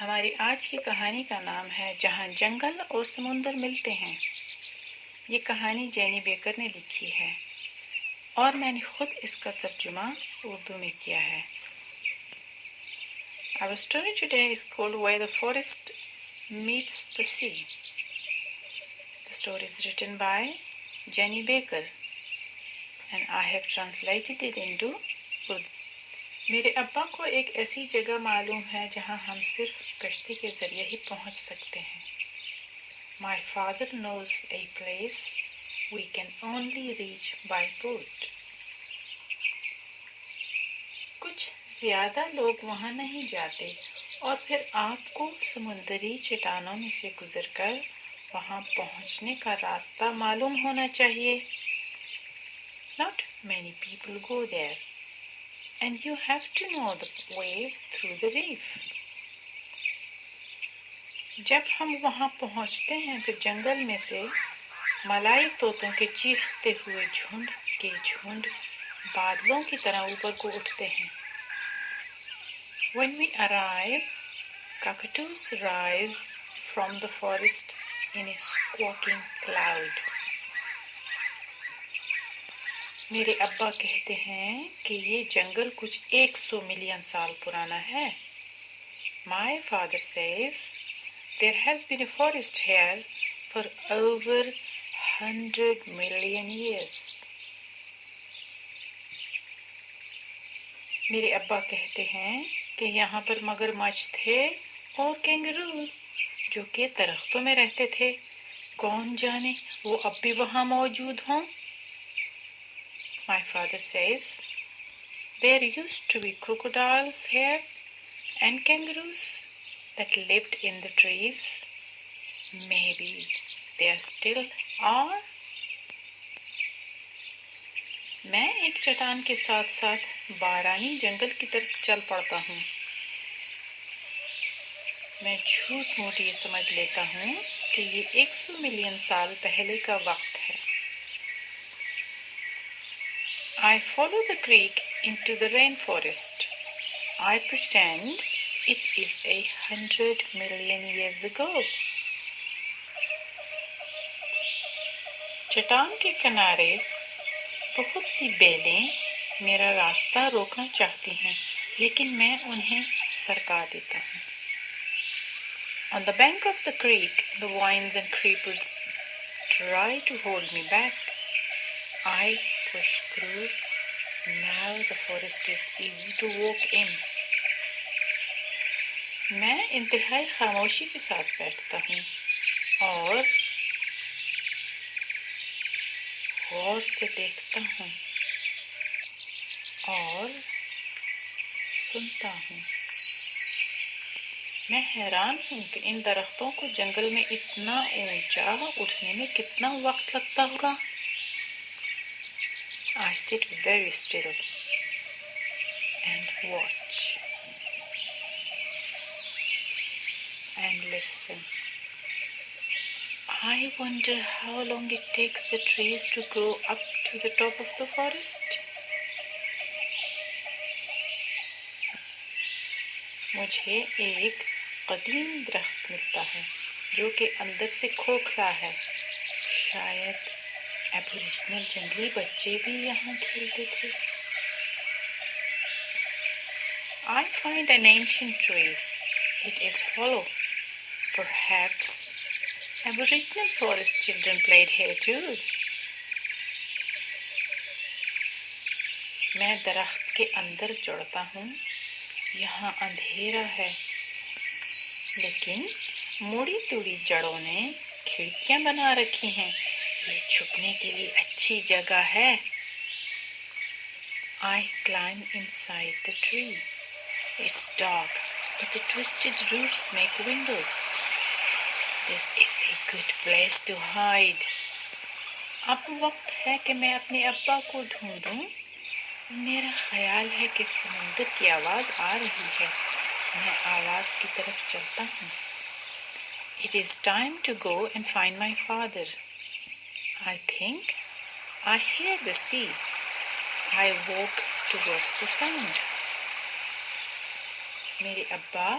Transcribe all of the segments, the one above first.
ہماری آج کی کہانی کا نام ہے جہاں جنگل اور سمندر ملتے ہیں۔ یہ کہانی جینی بیکر نے لکھی ہے اور میں نے خود اس کا ترجمہ اردو میں کیا ہے۔ Our story today is called Where the Forest Meets the Sea. The story is written by Jenny Baker and I have translated it into Urdu. میرے ابا کو ایک ایسی جگہ معلوم ہے جہاں ہم صرف کشتی کے ذریعے ہی پہنچ سکتے ہیں۔ My father knows a place we can only reach by boat. کچھ زیادہ لوگ وہاں نہیں جاتے اور پھر آپ کو سمندری چٹانوں میں سے گزر کر وہاں پہنچنے کا راستہ معلوم ہونا چاہیے۔ Not many people go there. And you have to know the way through the reef. جب ہم وہاں پہنچتے ہیں تو جنگل میں سے ملائی طوطوں کے چیختے ہوئے جھنڈ کے جھنڈ بادلوں کی طرح اوپر کو اٹھتے ہیں۔ When we arrive, cockatoos rise from the forest in a squawking cloud. میرے ابا کہتے ہیں کہ یہ جنگل کچھ 100 ملین سال پرانا ہے۔ My father says there has been a forest here for over 100 million years. میرے ابا کہتے ہیں کہ یہاں پر مگرمچھ تھے اور کینگرو جو کہ درختوں میں رہتے تھے، کون جانے وہ اب بھی وہاں موجود ہوں۔ My father says, there used to be crocodiles here and kangaroos that lived in the trees. Maybe there still are. میں ایک چٹان کے ساتھ ساتھ بارانی جنگل کی طرف چل پڑتا ہوں۔ میں جھوٹ موٹ یہ سمجھ لیتا ہوں کہ یہ 100 ملین سال پہلے کا وقت ہے۔ I follow the creek into the rainforest. I pretend it is 100 million years ago. چٹان کے کنارے بہت سی بیلیں میرا راستہ روکنا چاہتی ہیں لیکن میں انہیں سرکا دیتا ہوں۔ On the bank of the creek, the vines and creepers try to hold me back. I push through. Now the forest is easy to walk in. میں انتہائی خاموشی کے ساتھ بیٹھتا ہوں اور غور سے دیکھتا ہوں اور سنتا ہوں۔ میں حیران ہوں کہ ان درختوں کو جنگل میں اتنا اونچا اٹھنے میں کتنا وقت لگتا ہوگا۔ I sit very still and watch and listen. I wonder how long it takes the trees to grow up to the top of the forest. مجھے ایک قدیم درخت ملتا ہے جو کہ اندر سے کھوکھلا ہے۔ شاید ایبوریجنل جنگلی بچے بھی یہاں کھیلتے تھے۔ I find an ancient tree. It is hollow. Perhaps Aboriginal forest children played here too. میں درخت کے اندر چڑھتا ہوں۔ یہاں اندھیرا ہے لیکن موڑی توڑی جڑوں نے کھڑکیاں بنا رکھی ہیں۔ یہ چھپنے کے لیے اچھی جگہ ہے۔ I climb inside the tree. It's dark, but the twisted roots make windows. This is a good place to hide. اب وقت ہے کہ میں اپنے ابا کو ڈھونڈوں۔ میرا خیال ہے کہ سمندر کی آواز آ رہی ہے۔ میں آواز کی طرف چلتا ہوں۔ It is time to go and find my father. I think I hear the sea. I walk towards the sound. میرے ابا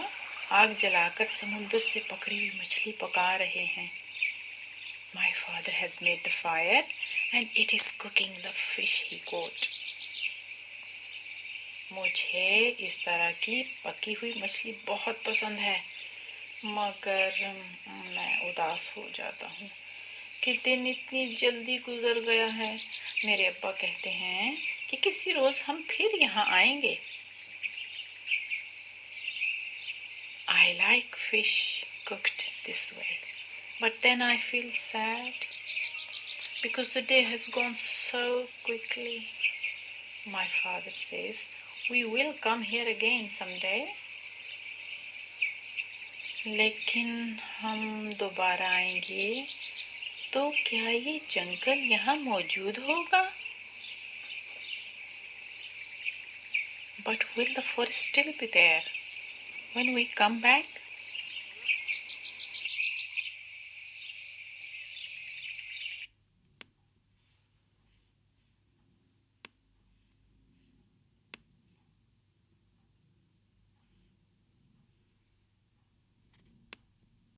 آگ جلا کر سمندر سے پکڑی ہوئی مچھلی پکا رہے ہیں. My father has made the fire and it is cooking the fish he caught. مجھے اس طرح کی پکی ہوئی مچھلی بہت پسند ہے، مگر میں اداس ہو جاتا ہوں کہ دن اتنی جلدی گزر گیا ہے. میرے ابا کہتے ہیں کہ کسی روز ہم پھر یہاں آئیں گے. I like fish cooked this way, but then I feel sad because the day has gone so quickly. My father says, we will come here again someday. لیکن ہم دوبارہ آئیں گے تو کیا یہ جنگل یہاں موجود ہوگا؟ But will the forest still be there when we come back?